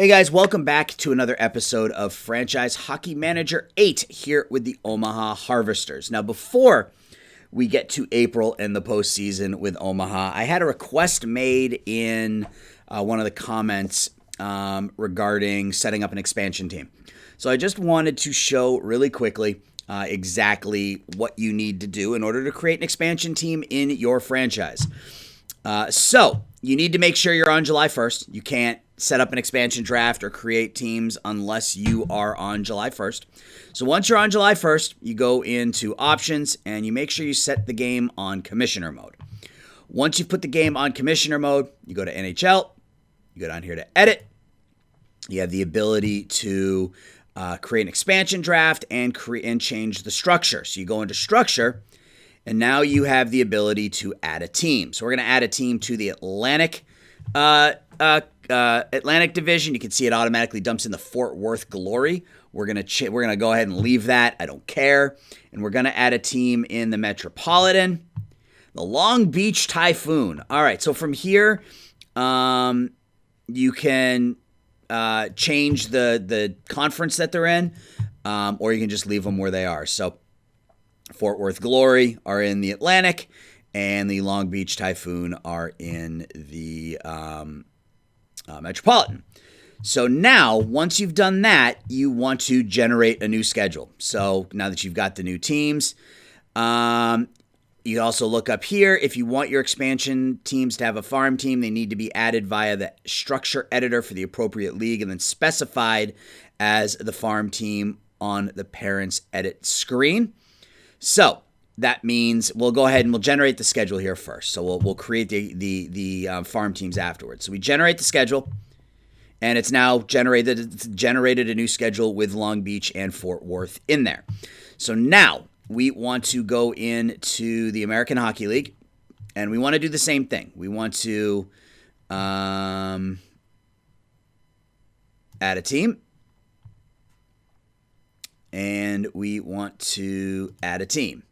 Hey guys, welcome back to another episode of Franchise Hockey Manager 8 here with the Omaha Harvesters. Now, before we get to April and the postseason with Omaha, I had a request made in one of the comments regarding setting up an expansion team. So I just wanted to show really quickly exactly what you need to do in order to create an expansion team in your franchise. So you need to make sure you're on July 1st. You can't set up an expansion draft or create teams unless you are on July 1st. So once you're on July 1st, you go into options and you make sure you set the game on commissioner mode. Once you've put the game on commissioner mode, you go to NHL, you go down here to edit. You have the ability to create an expansion draft and change the structure. So you go into structure, and now you have the ability to add a team. So we're going to add a team to the Atlantic Division. You can see it automatically dumps in the Fort Worth Glory. We're gonna go ahead and leave that. I don't care. And we're gonna add a team in the Metropolitan, the Long Beach Typhoon. All right. So from here, you can change the conference that they're in, or you can just leave them where they are. So Fort Worth Glory are in the Atlantic, and the Long Beach Typhoon are in the Metropolitan. So now, once you've done that, you want to generate a new schedule. So now that you've got the new teams, you also look up here. If you want your expansion teams to have a farm team, they need to be added via the structure editor for the appropriate league and then specified as the farm team on the parents edit screen. So that means we'll go ahead and we'll generate the schedule here first. So we'll create the farm teams afterwards. So we generate the schedule, and it's now generated a new schedule with Long Beach and Fort Worth in there. So now we want to go into the American Hockey League, and we want to do the same thing. We want to add a team, and we want to add a team.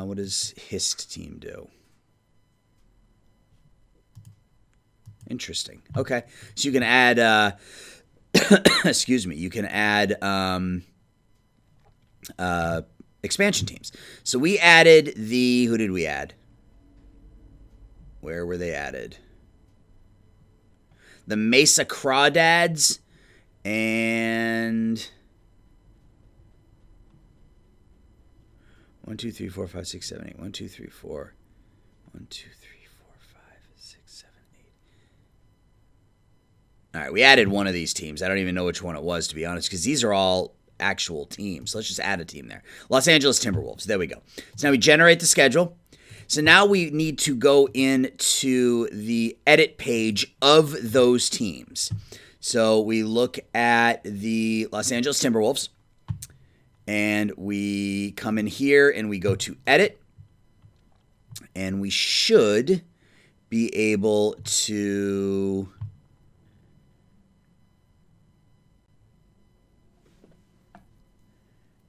What does HIST team do? Interesting. Okay. So you can add, excuse me, you can add expansion teams. So we added who did we add? Where were they added? The Mesa Crawdads and 1, 2, 3, 4, 5, 6, 7, 8. 1, 2, 3, 4. 1, 2, 3, 4, 5, 6, 7, 8. All right, we added one of these teams. I don't even know which one it was, to be honest, because these are all actual teams. So let's just add a team there. Los Angeles Timberwolves. There we go. So now we generate the schedule. So now we need to go into the edit page of those teams. So we look at the Los Angeles Timberwolves. And we come in here and we go to edit, and we should be able to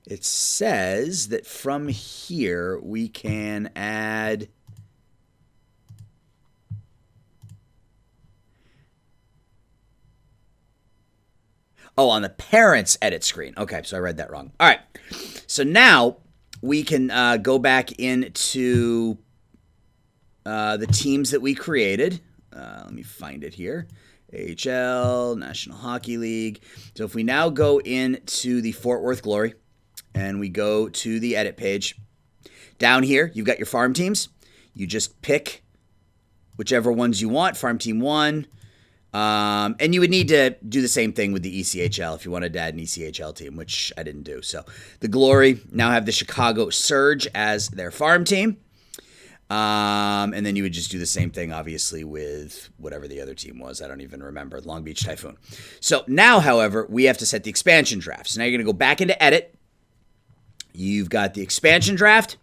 it says that from here we can add on the parents edit screen. Okay, so I read that wrong. All right. So now we can go back into the teams that we created. Let me find it here. AHL, National Hockey League. So if we now go into the Fort Worth Glory and we go to the edit page, down here you've got your farm teams. You just pick whichever ones you want. Farm Team 1. And you would need to do the same thing with the ECHL if you wanted to add an ECHL team, which I didn't do. So the Glory now have the Chicago Surge as their farm team. And then you would just do the same thing, obviously, with whatever the other team was. I don't even remember. Long Beach Typhoon. So now, however, we have to set the expansion draft. So now you're going to go back into edit. You've got the expansion draft.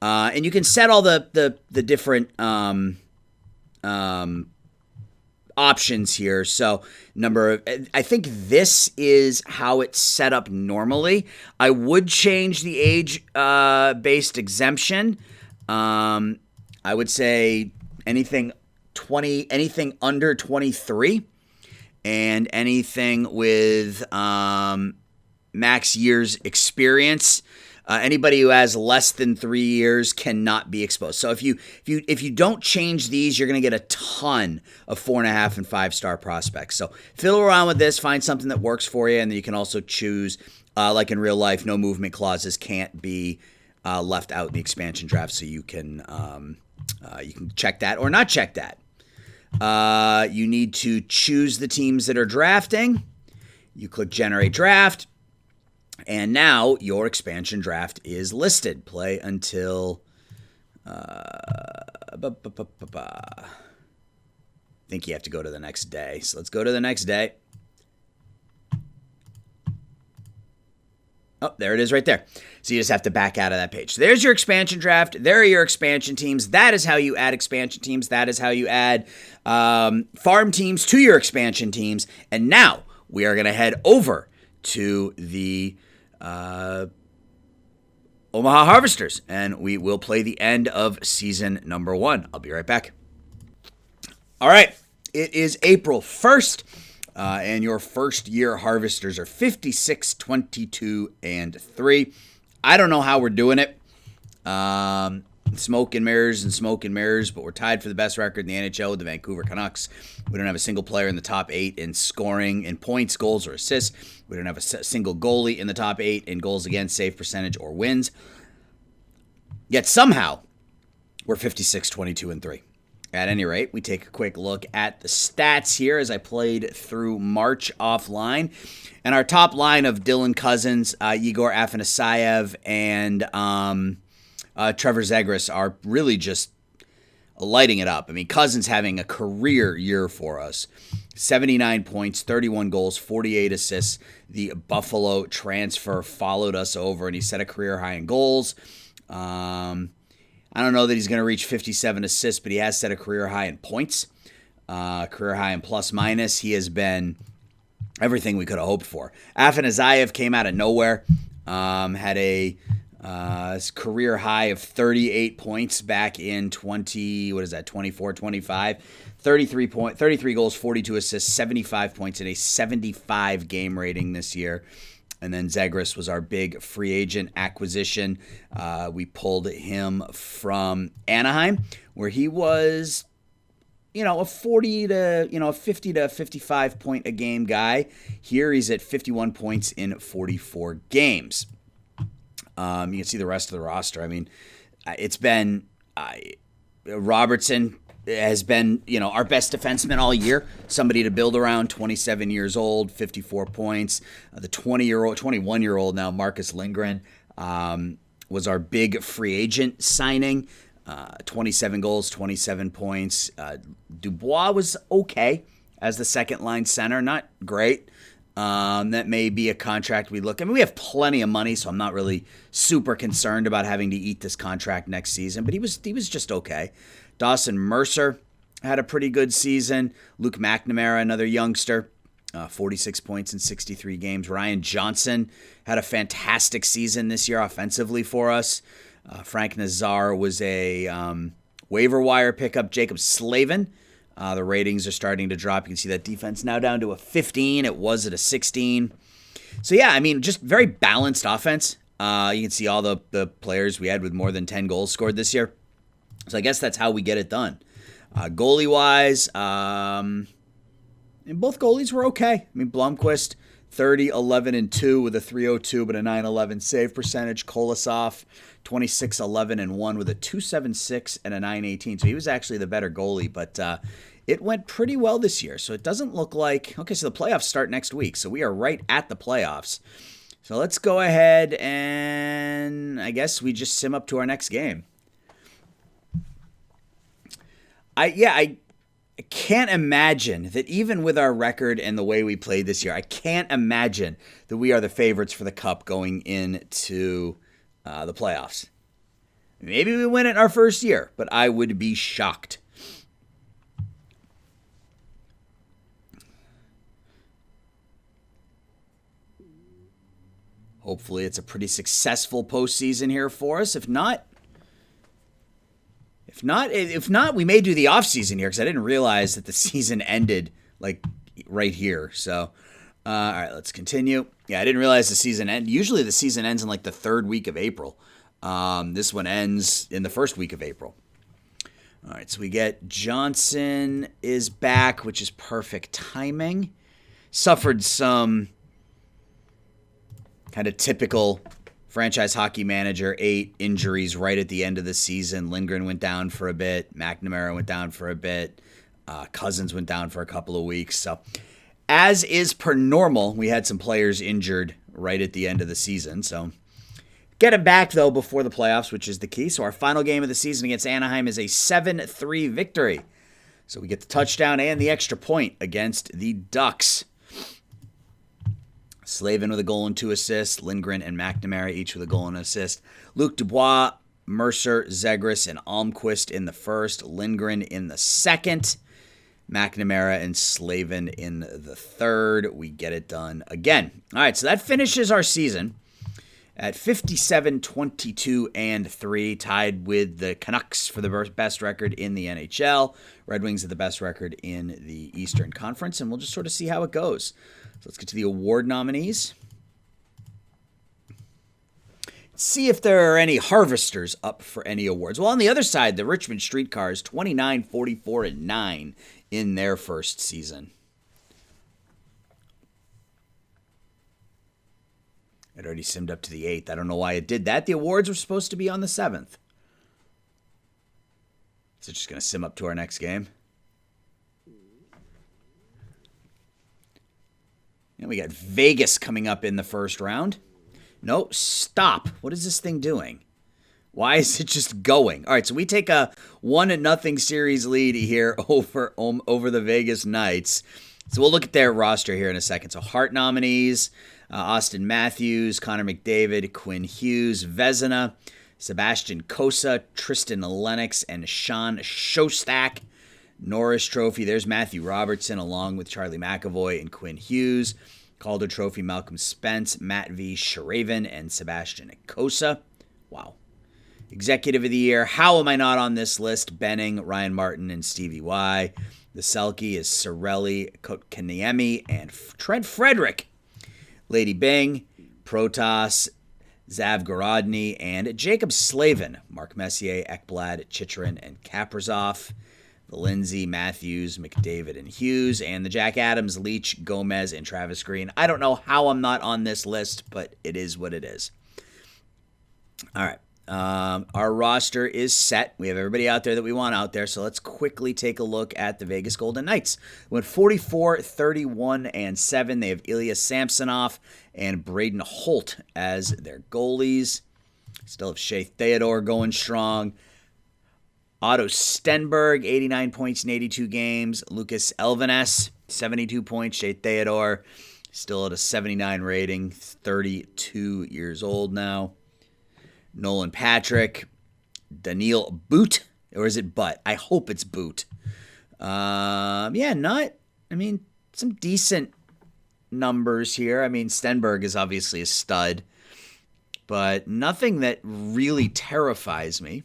And you can set all the different options here. So I think this is how it's set up normally. I would change the age based exemption. I would say anything under 23, and anything with max years experience. Anybody who has less than 3 years cannot be exposed. So if you don't change these, you're going to get a ton of 4.5 and 5-star prospects. So fiddle around with this, find something that works for you, and then you can also choose, like in real life, no movement clauses can't be left out in the expansion draft. So you can check that or not check that. You need to choose the teams that are drafting. You click Generate Draft. And now your expansion draft is listed. Play until I think you have to go to the next day. So let's go to the next day. Oh, there it is right there. So you just have to back out of that page. So there's your expansion draft. There are your expansion teams. That is how you add expansion teams. That is how you add farm teams to your expansion teams. And now we are going to head over to the Omaha Harvesters, and we will play the end of season number 1. I'll be right back. All right, it is April 1st, and your first year Harvesters are 56, 22, and 3. I don't know how we're doing it. Smoke and mirrors, but we're tied for the best record in the NHL with the Vancouver Canucks. We don't have a single player in the top 8 in scoring, in points, goals, or assists. We don't have a single goalie in the top 8 in goals against, save percentage, or wins. Yet somehow, we're 56, 22, and 3. At any rate, we take a quick look at the stats here as I played through March offline. And our top line of Dylan Cousins, Igor Afanasayev, and Trevor Zegras are really just lighting it up. I mean, Cousins having a career year for us. 79 points, 31 goals, 48 assists. The Buffalo transfer followed us over, and he set a career high in goals. I don't know that he's going to reach 57 assists, but he has set a career high in points, career high in plus minus. He has been everything we could have hoped for. Afanasayev came out of nowhere, had a career high of 38 points back in 24, 25. 33 goals, 42 assists, 75 points, and a 75 game rating this year. And then Zegras was our big free agent acquisition. We pulled him from Anaheim, where he was, a 50 to 55 point a game guy. Here he's at 51 points in 44 games. You can see the rest of the roster. I mean, it's been Robertson has been, our best defenseman all year. Somebody to build around, 27 years old, 54 points. The 21-year-old now, Marcus Lindgren, was our big free agent signing. 27 goals, 27 points. Dubois was okay as the second-line center. Not great. That may be a contract we look. I mean, we have plenty of money, so I'm not really super concerned about having to eat this contract next season. But he was just okay. Dawson Mercer had a pretty good season. Luke McNamara, another youngster, 46 points in 63 games. Ryan Johnson had a fantastic season this year offensively for us. Frank Nazar was a waiver wire pickup. Jacob Slavin. The ratings are starting to drop. You can see that defense now down to a 15. It was at a 16. So, yeah, I mean, just very balanced offense. You can see all the players we had with more than 10 goals scored this year. So I guess that's how we get it done. Goalie-wise, and both goalies were okay. I mean, Blomqvist, 30, 11, and 2 with a 302 but a 911 save percentage. Kolosov, 26, 11, and 1 with a 276 and a 918. So he was actually the better goalie, but it went pretty well this year. So it doesn't look like... Okay, so the playoffs start next week, so we are right at the playoffs. So let's go ahead and I guess we just sim up to our next game. I can't imagine that even with our record and the way we played this year, I can't imagine that we are the favorites for the Cup going into the playoffs. Maybe we win it in our first year, but I would be shocked. Hopefully it's a pretty successful postseason here for us. If not, we may do the off season here because I didn't realize that the season ended like right here. So, all right, let's continue. Yeah, I didn't realize the season end. Usually the season ends in like the third week of April. This one ends in the first week of April. All right, so we get Johnson is back, which is perfect timing. Suffered some kind of typical franchise hockey manager 8 injuries right at the end of the season. Lindgren went down for a bit. McNamara went down for a bit. Cousins went down for a couple of weeks. So, as is per normal, we had some players injured right at the end of the season. So, get him back, though, before the playoffs, which is the key. So, our final game of the season against Anaheim is a 7-3 victory. So, we get the touchdown and the extra point against the Ducks. Slavin with a goal and 2 assists. Lindgren and McNamara each with a goal and an assist. Luc Dubois, Mercer, Zegras, and Almquist in the first. Lindgren in the second. McNamara and Slavin in the third. We get it done again. All right, so that finishes our season at 57-22-3, tied with the Canucks for the best record in the NHL. Red Wings are the best record in the Eastern Conference, and we'll just sort of see how it goes. So let's get to the award nominees. See if there are any harvesters up for any awards. Well, on the other side, the Richmond Streetcars, 29-44-9 in their first season. It already simmed up to the 8th. I don't know why it did that. The awards were supposed to be on the 7th. Is it just going to sim up to our next game? And we got Vegas coming up in the first round. No, stop. What is this thing doing? Why is it just going? All right, so we take a 1-0 series lead here over the Vegas Knights. So we'll look at their roster here in a second. So Hart nominees, Austin Matthews, Connor McDavid, Quinn Hughes, Vezina, Sebastian Cossa, Tristan Lennox, and Sean Shostak. Norris Trophy, there's Matthew Robertson along with Charlie McAvoy and Quinn Hughes. Calder Trophy, Malcolm Spence, Matt V. Sharaven, and Sebastian Cossa. Wow. Executive of the Year, how am I not on this list? Benning, Ryan Martin, and Stevie Y. The Selkie is Sorelli, Kotkaniemi, and Trent Frederick. Lady Bing, Protas, Zavgorodny, and Jacob Slavin. Mark Messier, Ekblad, Chychrun, and Kaprizov. The Lindsay, Matthews, McDavid, and Hughes, and the Jack Adams, Leach, Gomez, and Travis Green. I don't know how I'm not on this list, but it is what it is. All right. Our roster is set. We have everybody out there that we want out there, so let's quickly take a look at the Vegas Golden Knights. Went 44-31-7. They have Ilya Samsonov and Braden Holt as their goalies. Still have Shea Theodore going strong. Otto Stenberg, 89 points in 82 games. Lucas Elvenes, 72 points. Shea Theodore, still at a 79 rating, 32 years old now. Nolan Patrick, Daniil Boot, or is it Butt? I hope it's Boot. Some decent numbers here. I mean, Stenberg is obviously a stud, but nothing that really terrifies me.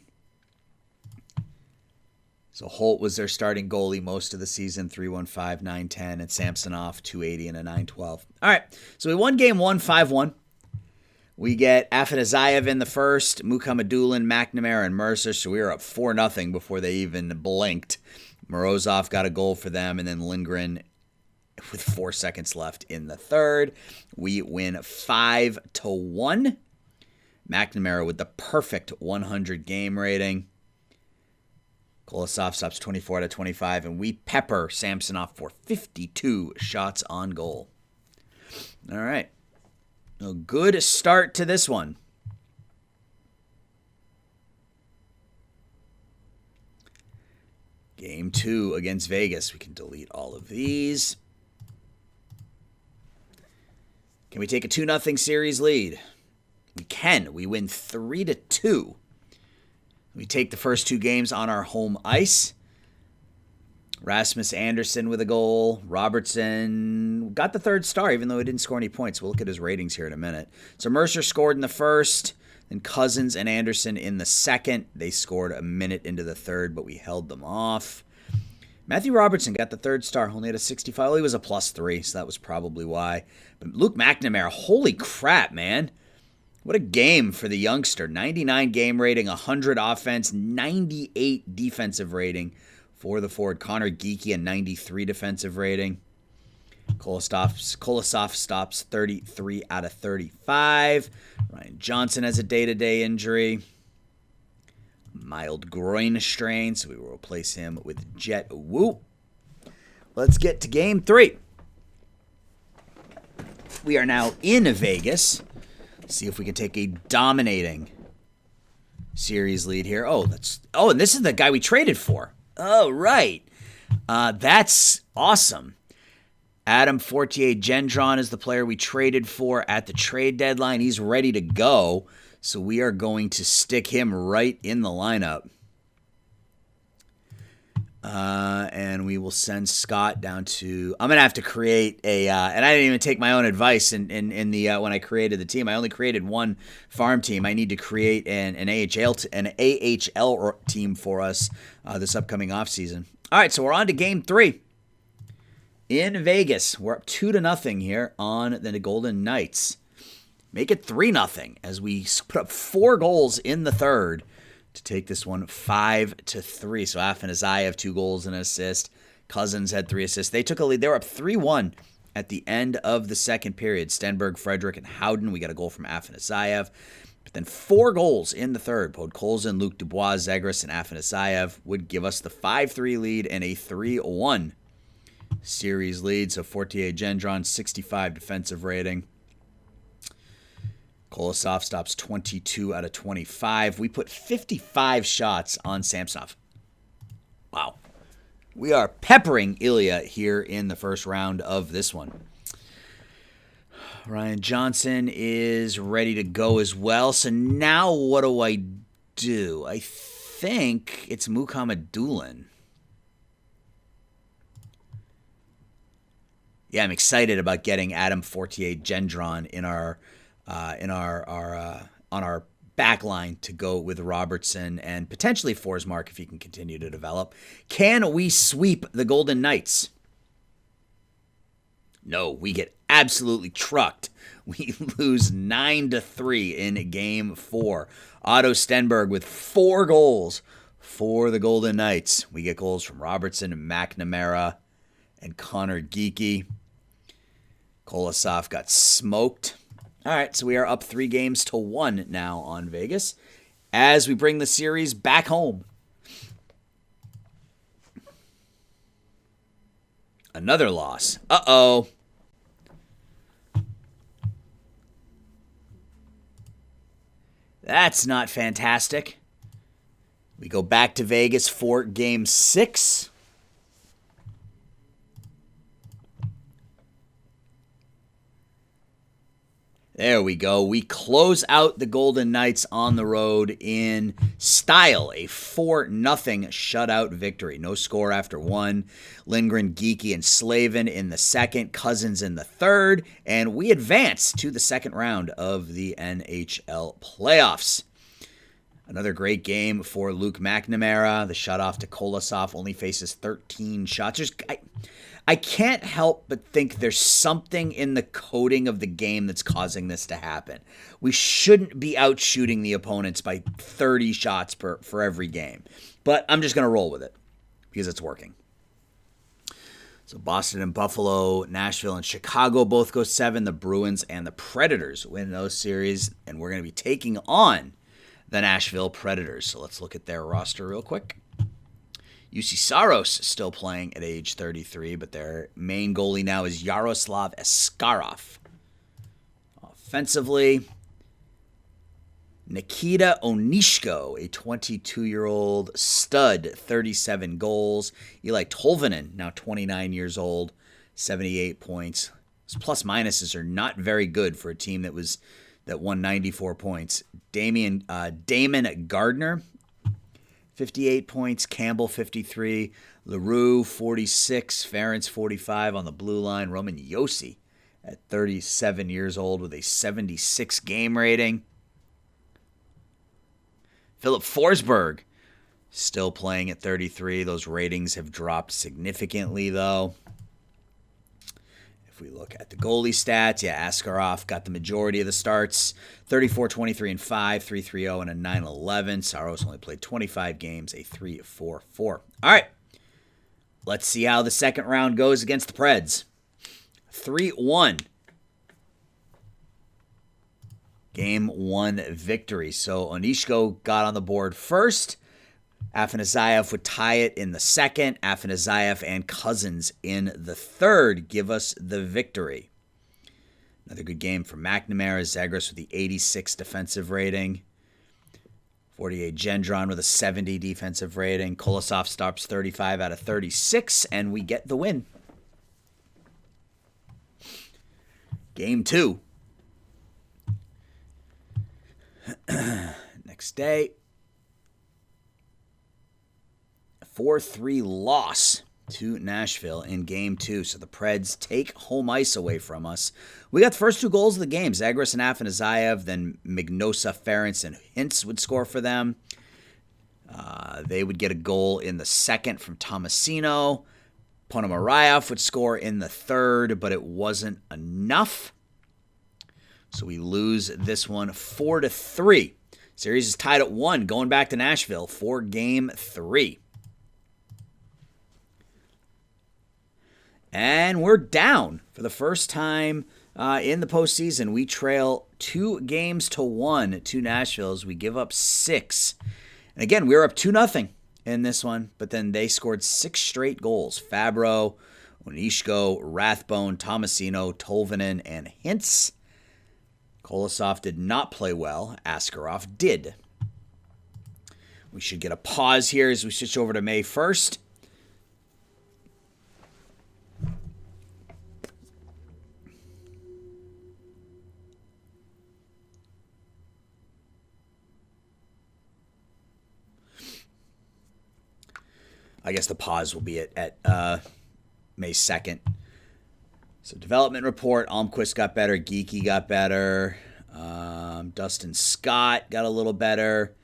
So Holt was their starting goalie most of the season, 315, 910, and Samsonov, 280 and a 912. All right, so we won game 1, 5-1. We get Afanazayev in the first, Mukhamadullin, McNamara, and Mercer, so we were up 4-0 before they even blinked. Morozov got a goal for them, and then Lindgren with 4 seconds left in the third. We win 5-1. McNamara with the perfect 100 game rating. Kolosov stops 24 out of 25, and we pepper Samsonov for 52 shots on goal. All right. A good start to this one. Game 2 against Vegas. We can delete all of these. Can we take a 2-0 series lead? We can. We win 3-2. We take the first 2 games on our home ice. Rasmus Anderson with a goal. Robertson got the 3rd star, even though he didn't score any points. We'll look at his ratings here in a minute. So Mercer scored in the first, then Cousins and Anderson in the second. They scored a minute into the third, but we held them off. Matthew Robertson got the third star, only had a 65. Well, he was a +3, so that was probably why. But Luke McNamara, holy crap, man. What a game for the youngster. 99 game rating, 100 offense, 98 defensive rating for the forward. Connor Geekie, a 93 defensive rating. Kolosov stops 33 out of 35. Ryan Johnson has a day-to-day injury. Mild groin strain, so we will replace him with Jet Wu. Let's get to game 3. We are now in Vegas. See if we can take a dominating series lead here. And this is the guy we traded for. Oh, right. That's awesome. Adam Fortier-Gendron is the player we traded for at the trade deadline. He's ready to go, so we are going to stick him right in the lineup. And we will send Scott down to... I'm going to have to create a... and I didn't even take my own advice in the when I created the team. I only created one farm team. I need to create an AHL team for us this upcoming offseason. All right, so we're on to game 3. In Vegas, we're up 2-0 here on the Golden Knights. Make it 3-0 as we put up 4 goals in the third to take this one 5-3. So Afanazayev have 2 goals and an assist. Cousins had 3 assists. They took a lead. They were up 3-1 at the end of the second period. Stenberg, Frederick, and Howden. We got a goal from Afanazayev. But then 4 goals in the third. Podkolzin, Luke Dubois, Zegras, and Afanazayev would give us the 5-3 lead and a 3-1 series lead. So Fortier-Gendron, 65 defensive rating. Kolosov stops 22 out of 25. We put 55 shots on Samsonov. Wow. We are peppering Ilya here in the first round of this one. Ryan Johnson is ready to go as well. So now what do? I think it's Mukhamadullin. Yeah, I'm excited about getting Adam Fortier-Gendron on our back line to go with Robertson and potentially Forsmark if he can continue to develop. Can we sweep the Golden Knights? No, we get absolutely trucked. We lose 9-3 in game 4. Otto Stenberg with 4 goals for the Golden Knights. We get goals from Robertson, McNamara, and Connor Geekie. Kolosov got smoked. All right, so we are up 3-1 now on Vegas as we bring the series back home. Another loss. Uh-oh. That's not fantastic. We go back to Vegas for game 6. There we go. We close out the Golden Knights on the road in style. A 4-0 shutout victory. No score after 1. Lindgren, Geekie, and Slavin in the second. Cousins in the third. And we advance to the second round of the NHL playoffs. Another great game for Luke McNamara. The shutoff to Kolosov only faces 13 shots. I can't help but think there's something in the coding of the game that's causing this to happen. We shouldn't be out shooting the opponents by 30 shots for every game. But I'm just going to roll with it because it's working. So Boston and Buffalo, Nashville and Chicago both go 7. The Bruins and the Predators win those series. And we're going to be taking on the Nashville Predators. So let's look at their roster real quick. UC Saros still playing at age 33, but their main goalie now is Yaroslav Askarov. Offensively, Nikita Onishko, a 22-year-old stud, 37 goals. Eli Tolvanen, now 29 years old, 78 points. His plus-minuses are not very good for a team that won 94 points. Damon Gardner, 58 points. Campbell, 53. LaRue, 46. Ferentz, 45 on the blue line. Roman Josi at 37 years old with a 76 game rating. Philip Forsberg Still playing at 33. Those ratings have dropped significantly, though. If we look at the goalie stats, Askarov got the majority of the starts. 34, 23, and 5, 3.30, and a 9.11. Saros only played 25 games, a 3.44. All right. Let's see how the second round goes against the Preds. 3-1. Game 1 victory. So Onishko got on the board first. Afanasayev would tie it in the second. Afanasayev and Cousins in the third give us the victory. Another good game for McNamara. Zagros with the 86 defensive rating. 48 Gendron with a 70 defensive rating. Kolosov stops 35 out of 36, and we get the win. Game 2. Next day. 4-3 loss to Nashville in Game 2. So the Preds take home ice away from us. We got the first 2 goals of the game. Zagros and Afanasayev, then Mignosa, Ferentz, and Hintz would score for them. They would get a goal in the second from Tomasino. Ponomarayev would score in the third, but it wasn't enough. So we lose this one 4-3. Series is tied at 1, going back to Nashville for Game 3. And we're down for the first time in the postseason. We trail 2-1 to Nashville as we give up 6. And again, we were up 2-0 in this one, but then they scored 6 straight goals. Fabro, Onishko, Rathbone, Tomasino, Tolvanen, and Hintz. Kolosov did not play well. Askarov did. We should get a pause here as we switch over to May 1st. I guess the pause will be at May 2nd. So development report, Almquist got better, Geeky got better, Dustin Scott got a little better.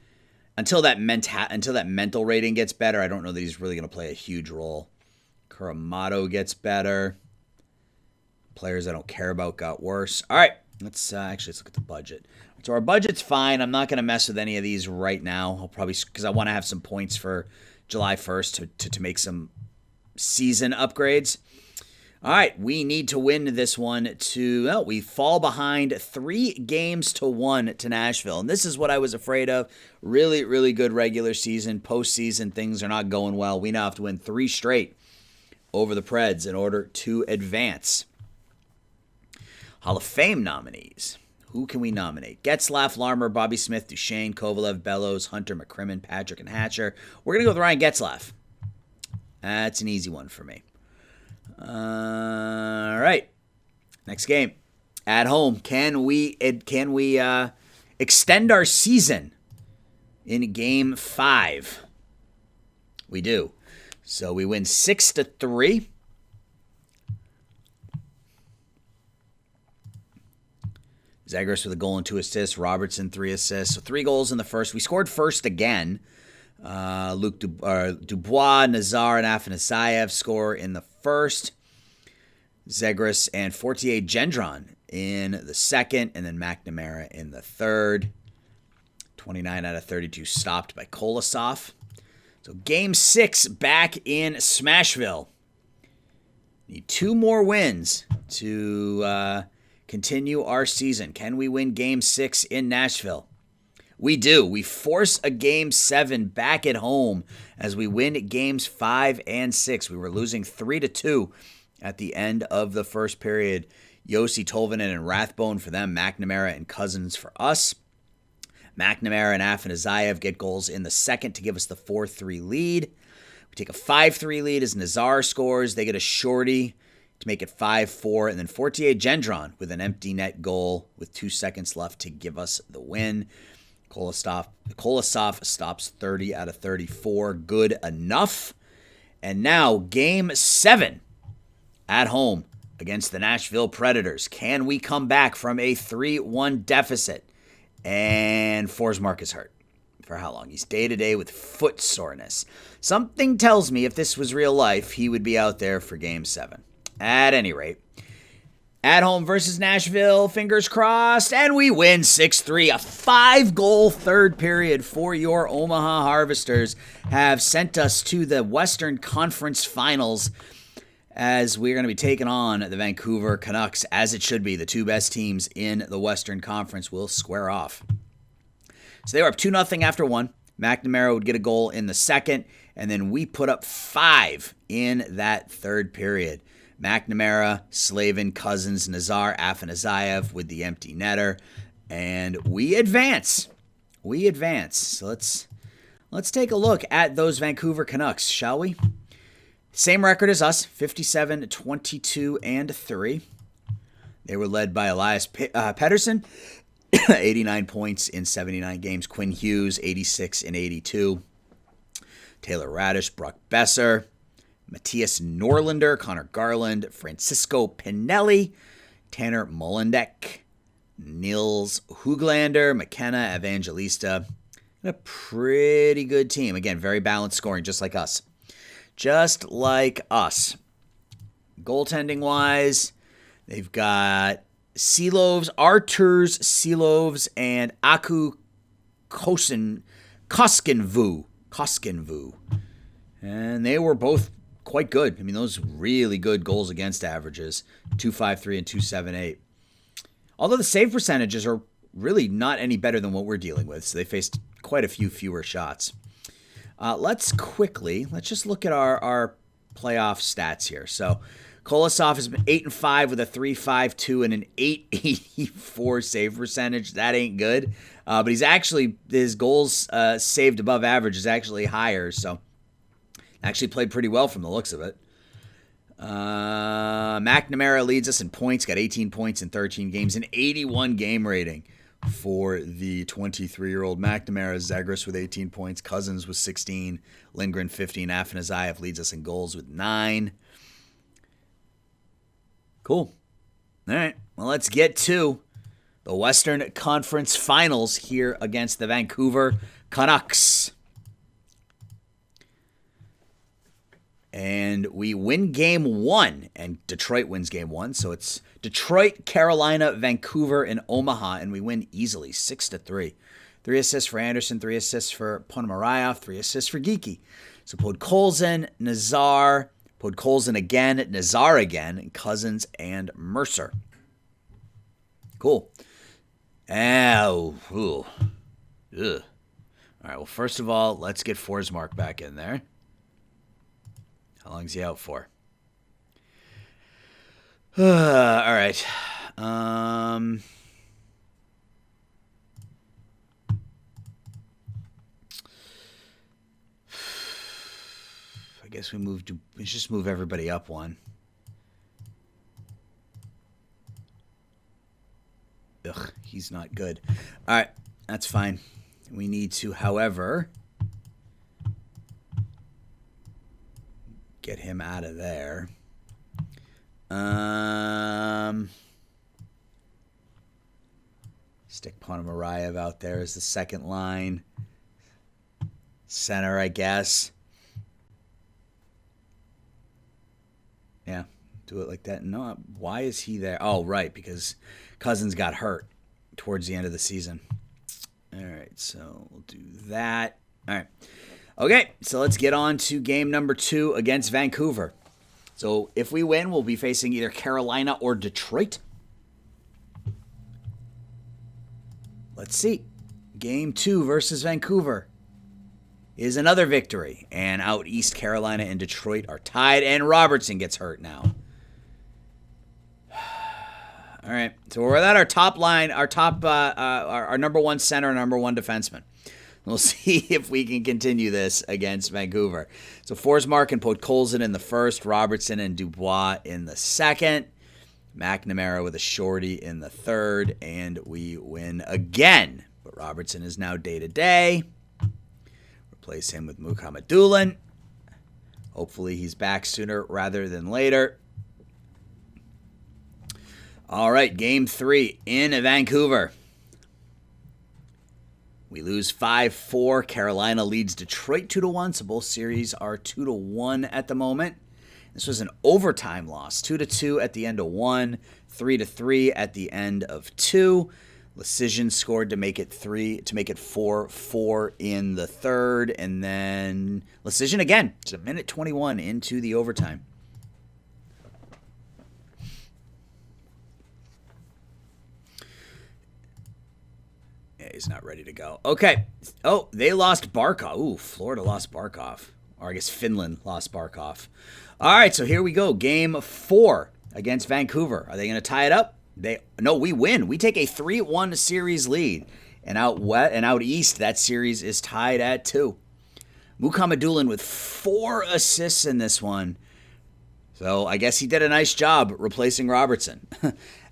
Until that mental rating gets better, I don't know that he's really going to play a huge role. Kuramato gets better. Players I don't care about got worse. All right, let's look at the budget. So our budget's fine. I'm not going to mess with any of these right now. I'll probably, because I want to have some points for July 1st to make some season upgrades. All right, we need to win this one we fall behind 3-1 to Nashville. And this is what I was afraid of. Really, really good regular season. Postseason, things are not going well. We now have to win 3 straight over the Preds in order to advance. Hall of Fame nominees. Who can we nominate? Getzlaf, Larmer, Bobby Smith, Duchesne, Kovalev, Bellows, Hunter, McCrimmon, Patrick, and Hatcher. We're going to go with Ryan Getzlaf. That's an easy one for me. All right. Next game. At home. Can we extend our season in Game 5? We do. So we win 6-3. Zagros with a goal and 2 assists. Robertson 3 assists. So 3 goals in the first. We scored first again. Luke Dubois, Nazar, and Afanasayev score in the first. Zegras and Fortier Gendron in the second. And then McNamara in the third. 29 out of 32 stopped by Kolosov. So Game 6 back in Smashville. Need 2 more wins to continue our season. Can we win Game 6 in Nashville? We do. We force a Game 7 back at home as we win Games 5 and 6. We were losing 3-2 at the end of the first period. Yossi, Tolvanen, and Rathbone for them. McNamara and Cousins for us. McNamara and Afanasayev get goals in the second to give us the 4-3 lead. We take a 5-3 lead as Nazar scores. They get a shorty to make it 5-4. And then Fortier Gendron with an empty net goal with 2 seconds left to give us the win. Kolosov stops 30 out of 34. Good enough. And now Game 7 at home against the Nashville Predators. Can we come back from a 3-1 deficit? And Forsmark is hurt. For how long? He's day-to-day with foot soreness. Something tells me if this was real life, he would be out there for Game 7. At any rate, at home versus Nashville, fingers crossed, and we win 6-3. A 5-goal third period for your Omaha Harvesters have sent us to the Western Conference Finals, as we're going to be taking on the Vancouver Canucks, as it should be. The two best teams in the Western Conference will square off. So they were up 2-0 after one. McNamara would get a goal in the second, and then we put up 5 in that third period. McNamara, Slavin, Cousins, Nazar, Afanazayev with the empty netter, and we advance. So let's take a look at those Vancouver Canucks, shall we? Same record as us, 57, 22, and 3. They were led by Elias Pettersson, 89 points in 79 games. Quinn Hughes, 86 in 82. Taylor Radish, Brock Besser, Matthias Norlinder, Connor Garland, Francisco Pinelli, Tanner Molendek, Nils Huglander, McKenna Evangelista. A pretty good team. Again, very balanced scoring, just like us. Goaltending-wise, they've got Arturs Silovs, and Aku Koskinvu. And they were both quite good. I mean, those really good goals against averages, 2.53 and 2.78. Although the save percentages are really not any better than what we're dealing with, so they faced quite a few fewer shots. Let's just look at our playoff stats here. So Kolosov has been 8-5 with a 3.52 and an 8.84 save percentage. That ain't good. But his goals saved above average is actually higher. So actually played pretty well from the looks of it. McNamara leads us in points. Got 18 points in 13 games. An 81 game rating for the 23-year-old McNamara. Zagris with 18 points. Cousins with 16. Lindgren 15. Afanazayev leads us in goals with 9. Cool. All right. Well, let's get to the Western Conference Finals here against the Vancouver Canucks. And we win Game 1, and Detroit wins Game 1. So it's Detroit, Carolina, Vancouver, and Omaha, and we win easily, 6-3. 3 assists for Anderson, 3 assists for Ponomarev, 3 assists for Geekie. So Podkolzin, Nazar, Podkolzin again, Nazar again, and Cousins and Mercer. Cool. All right, well, first of all, let's get Forsmark back in there. How long is he out for? All right. I guess let's just move everybody up one. Ugh, he's not good. All right, that's fine. We need to, however, get him out of there. Stick Ponomarev out there as the second line. Center, I guess. Yeah, do it like that. No, why is he there? Oh, right, because Cousins got hurt towards the end of the season. All right, so we'll do that. All right. Okay, so let's get on to game number 2 against Vancouver. So if we win, we'll be facing either Carolina or Detroit. Let's see. Game 2 versus Vancouver is another victory. And out east, Carolina and Detroit are tied, and Robertson gets hurt now. All right, so we're at our top line, our number 1 center, number 1 defenseman. We'll see if we can continue this against Vancouver. So Forsmark and Podkolzin in the first, Robertson and Dubois in the second, McNamara with a shorty in the third, and we win again. But Robertson is now day-to-day. Replace him with Mukhamadullin. Hopefully he's back sooner rather than later. All right, Game 3 in Vancouver. We lose 5-4. Carolina leads Detroit 2-1, so both series are 2-1 at the moment. This was an overtime loss, 2-2 at the end of 1, 3-3 at the end of 2. Lecision scored to make it 4-4 in the third, and then Lecision again. It's a minute 21 into the overtime. Yeah, he's not ready to go. Okay. Oh, they lost Barkov. Ooh, Florida lost Barkov. Or I guess Finland lost Barkov. All right, so here we go. Game 4 against Vancouver. Are they going to tie it up? No, we win. We take a 3-1 series lead. And out east, that series is tied at 2. Mukhamadullin with 4 assists in this one. So I guess he did a nice job replacing Robertson.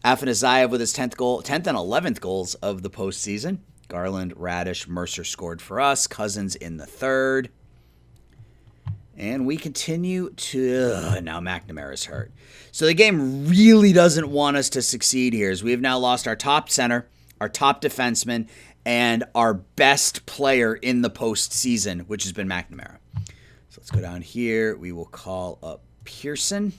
Afanasayev with his 10th and 11th goals of the postseason. Garland, Radish, Mercer scored for us. Cousins in the third. And we continue to... now McNamara's hurt. So the game really doesn't want us to succeed here, as we have now lost our top center, our top defenseman, and our best player in the postseason, which has been McNamara. So let's go down here. We will call up Pearson.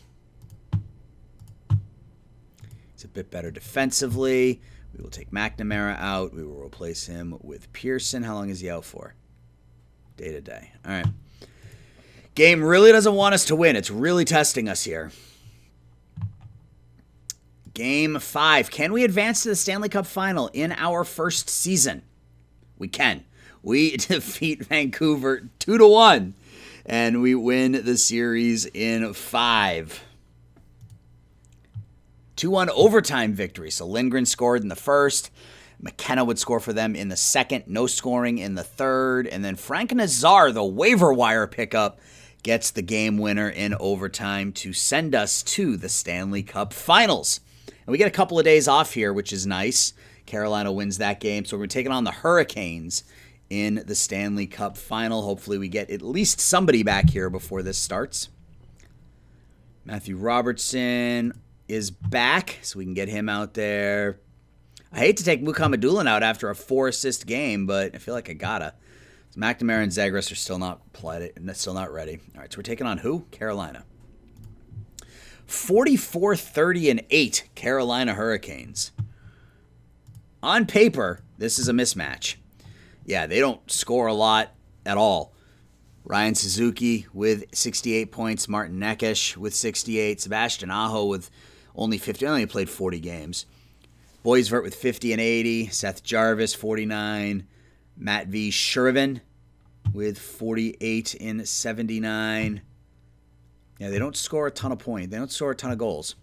He's a bit better defensively. We will take McNamara out. We will replace him with Pearson. How long is he out for? Day to day. All right. Game really doesn't want us to win. It's really testing us here. Game 5. Can we advance to the Stanley Cup final in our first season? We can. We defeat Vancouver 2-1, and we win the series in 5. 2-1 overtime victory. So Lindgren scored in the first. McKenna would score for them in the second. No scoring in the third. And then Frank Nazar, the waiver wire pickup, gets the game winner in overtime to send us to the Stanley Cup Finals. And we get a couple of days off here, which is nice. Carolina wins that game, so we're taking on the Hurricanes in the Stanley Cup Final. Hopefully we get at least somebody back here before this starts. Matthew Robertson is back, so we can get him out there. I hate to take Mukhamadullin out after a 4-assist game, but I feel like I gotta. So McNamara and Zagreus are still not ready. All right, so we're taking on who? Carolina. 44-30-8 Carolina Hurricanes. On paper, this is a mismatch. Yeah, they don't score a lot at all. Ryan Suzuki with 68 points, Martin Neckish with 68, Sebastian Aho with only 50. Only played 40 games. Boisvert with 50 and 80, Seth Jarvis 49, Matt V. Shervin with 48 in 79. Yeah, they don't score a ton of points. They don't score a ton of goals.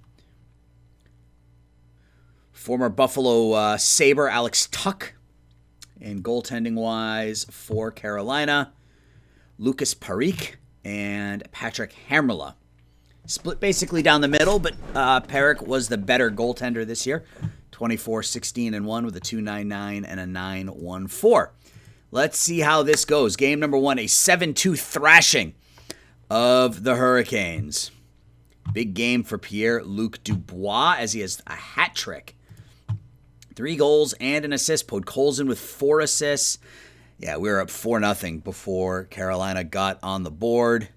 Former Buffalo Sabre Alex Tuck. And goaltending-wise for Carolina, Lucas Parikh and Patrick Hamrla. Split basically down the middle, but Parikh was the better goaltender this year. 24-16-1 with a 2.99 and a 9.14. Let's see how this goes. Game number 1, a 7-2 thrashing of the Hurricanes. Big game for Pierre-Luc Dubois as he has a hat trick. 3 goals and an assist. Podkolzin with 4 assists. Yeah, we were up 4-0 before Carolina got on the board.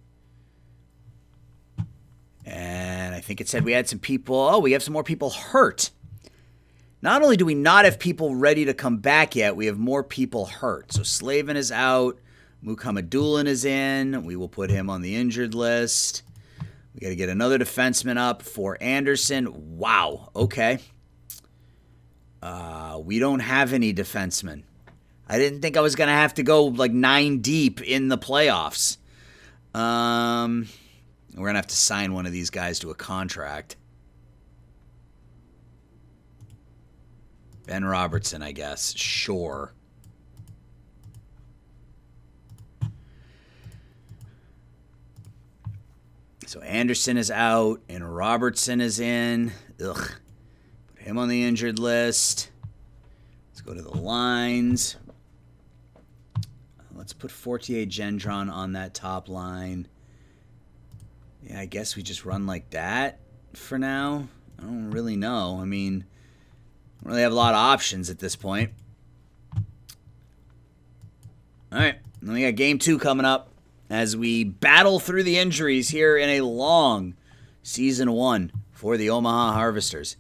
And I think it said we had some people. Oh, we have some more people hurt. Not only do we not have people ready to come back yet, we have more people hurt. So Slavin is out. Mukhamadullin is in. We will put him on the injured list. We got to get another defenseman up for Anderson. Wow. Okay. We don't have any defensemen. I didn't think I was going to have to go like 9 deep in the playoffs. We're going to have to sign one of these guys to a contract. Ben Robertson, I guess. Sure. So Anderson is out and Robertson is in. Ugh. Put him on the injured list. Let's go to the lines. Let's put Fortier Gendron on that top line. Yeah, I guess we just run like that for now. I don't really know. I mean, I don't really have a lot of options at this point. All right, then we got game 2 coming up as we battle through the injuries here in a long season 1 for the Omaha Harvesters.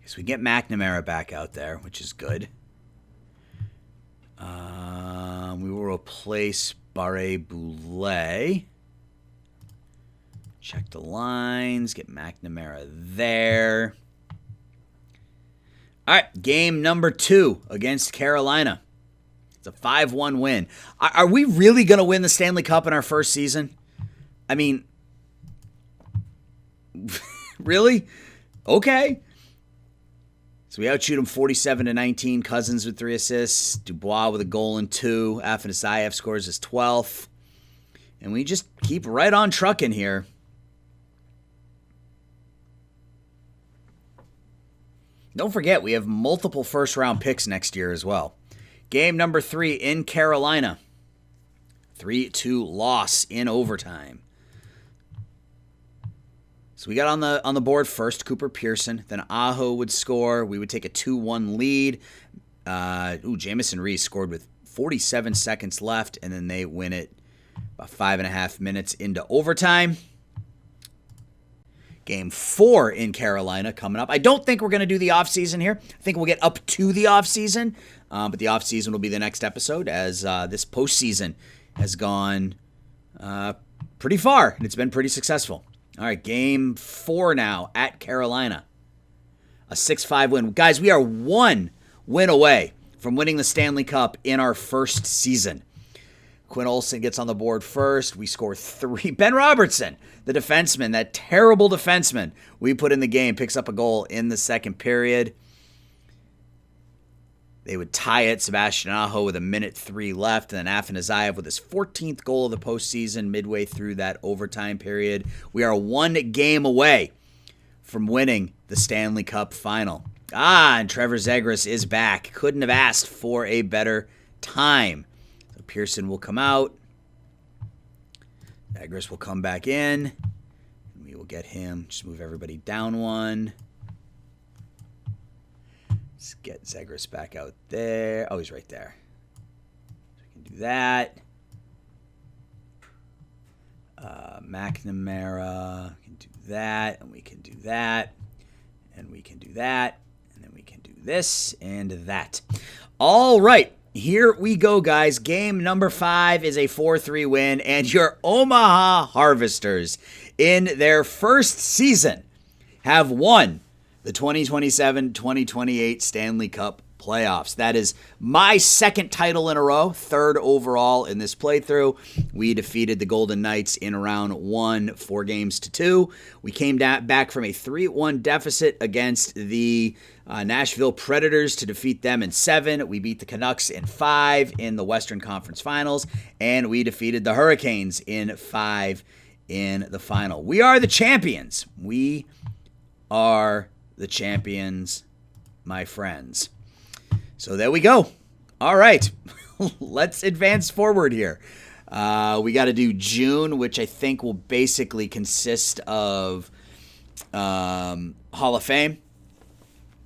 Guess we get McNamara back out there, which is good. We will replace Barré-Boulet. Check the lines, get McNamara there. All right, game number 2 against Carolina. It's a 5-1 win. Are we really going to win the Stanley Cup in our first season? I mean, really? Okay. So we outshoot them 47-19. Cousins with 3 assists. Dubois with a goal and 2. Afanasyev scores his 12th. And we just keep right on trucking here. Don't forget, we have multiple first-round picks next year as well. Game number 3 in Carolina. 3-2 loss in overtime. So we got on the board first, Cooper Pearson. Then Aho would score. We would take a 2-1 lead. Jamison Reese scored with 47 seconds left, and then they win it about 5.5 minutes into overtime. Game 4 in Carolina coming up. I don't think we're going to do the offseason here. I think we'll get up to the offseason, but the offseason will be the next episode as this postseason has gone pretty far, and it's been pretty successful. All right, game 4 now at Carolina. A 6-5 win. Guys, we are 1 win away from winning the Stanley Cup in our first season. Quinn Olsen gets on the board first. We score 3. Ben Robertson, the defenseman, that terrible defenseman we put in the game, picks up a goal in the second period. They would tie it. Sebastian Aho with 1:03 left. And then Afanasyev with his 14th goal of the postseason midway through that overtime period. We are 1 game away from winning the Stanley Cup final. And Trevor Zegras is back. Couldn't have asked for a better time. So Pearson will come out. Zegras will come back in. We will get him. Just move everybody down 1. Let's get Zegras back out there. Oh, he's right there. So we can do that. McNamara. We can do that. And we can do that. And we can do that. And then we can do this and that. All right. Here we go, guys. Game number 5 is a 4-3 win. And your Omaha Harvesters, in their first season, have won the 2027-2028 Stanley Cup playoffs. That is my second title in a row, 3rd overall in this playthrough. We defeated the Golden Knights in round 1, 4-2. We came back from a 3-1 deficit against the Nashville Predators to defeat them in 7. We beat the Canucks in 5 in the Western Conference Finals, and we defeated the Hurricanes in 5 in the final. We are the champions. We are the champions, my friends. So there we go. All right. Let's advance forward here. We got to do June, which I think will basically consist of Hall of Fame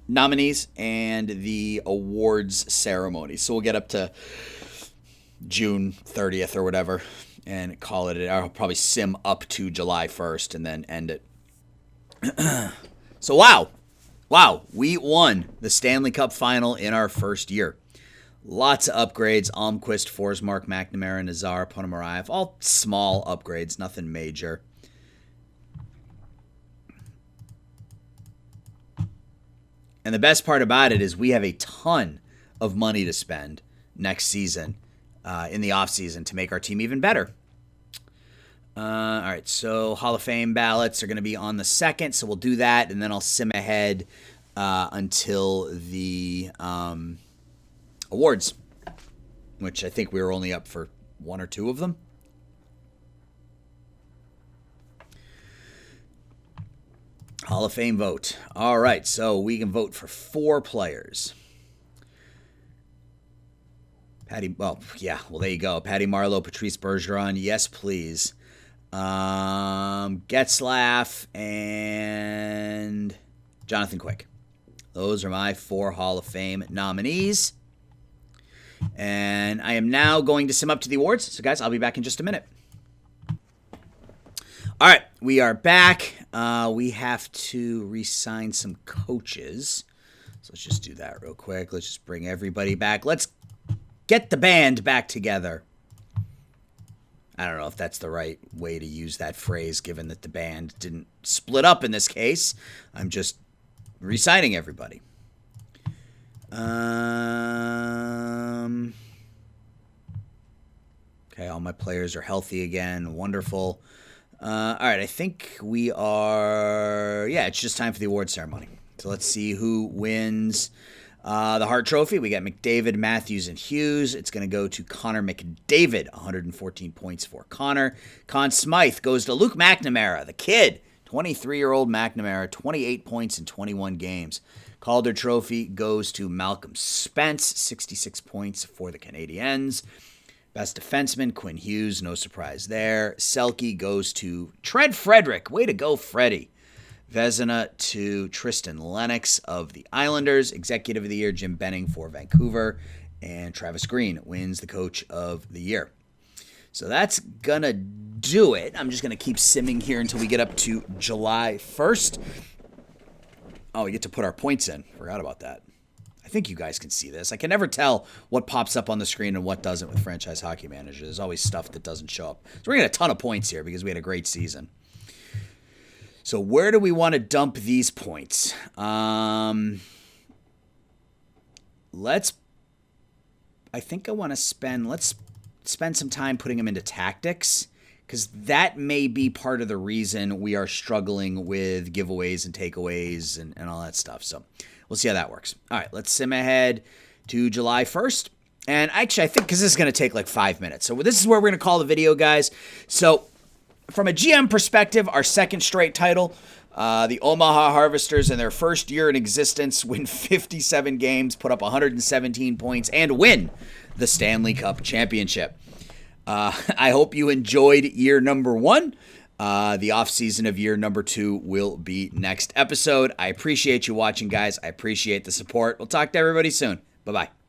nominees and the awards ceremony. So we'll get up to June 30th or whatever and call it. I'll probably sim up to July 1st and then end it. So wow, we won the Stanley Cup final in our first year. Lots of upgrades: Almquist, Forsmark, McNamara, Nazar, Ponomarev. All small upgrades, nothing major. And the best part about it is we have a ton of money to spend next season, in the offseason, to make our team even better. All right, so Hall of Fame ballots are going to be on the 2nd, so we'll do that, and then I'll sim ahead until the awards, which I think we were only up for 1 or 2 of them. Hall of Fame vote. All right, so we can vote for 4 players. There you go. Patty Marleau, Patrice Bergeron, yes, please. Getzlaf and Jonathan Quick. Those are my 4 Hall of Fame nominees. And I am now going to sim up to the awards. So, guys, I'll be back in just a minute. All right, we are back. We have to re-sign some coaches. So let's just do that real quick. Let's just bring everybody back. Let's get the band back together. I don't know if that's the right way to use that phrase, given that the band didn't split up in this case. I'm just re-signing everybody. Okay, all my players are healthy again. Wonderful. All right, I think we are... Yeah, it's just time for the award ceremony. So let's see who wins the Hart Trophy. We got McDavid, Matthews, and Hughes. It's going to go to Connor McDavid, 114 points for Connor. Conn Smythe goes to Luke McNamara, the kid, 23-year-old McNamara, 28 points in 21 games. Calder Trophy goes to Malcolm Spence, 66 points for the Canadiens. Best defenseman, Quinn Hughes, no surprise there. Selke goes to Trent Frederick. Way to go, Freddie. Vezina to Tristan Lennox of the Islanders. Executive of the Year, Jim Benning for Vancouver. And Travis Green wins the Coach of the Year. So that's going to do it. I'm just going to keep simming here until we get up to July 1st. Oh, we get to put our points in. Forgot about that. I think you guys can see this. I can never tell what pops up on the screen and what doesn't with Franchise Hockey Manager. There's always stuff that doesn't show up. So we're going to get a ton of points here because we had a great season. So where do we want to dump these points? I think I want to let's spend some time putting them into tactics, because that may be part of the reason we are struggling with giveaways and takeaways and all that stuff. So we'll see how that works. All right, let's sim ahead to July 1st. And actually, I think because this is going to take like 5 minutes. So this is where we're going to call the video, guys. So from a GM perspective, our second straight title, the Omaha Harvesters in their first year in existence win 57 games, put up 117 points, and win the Stanley Cup Championship. I hope you enjoyed year number 1. The offseason of year number 2 will be next episode. I appreciate you watching, guys. I appreciate the support. We'll talk to everybody soon. Bye-bye.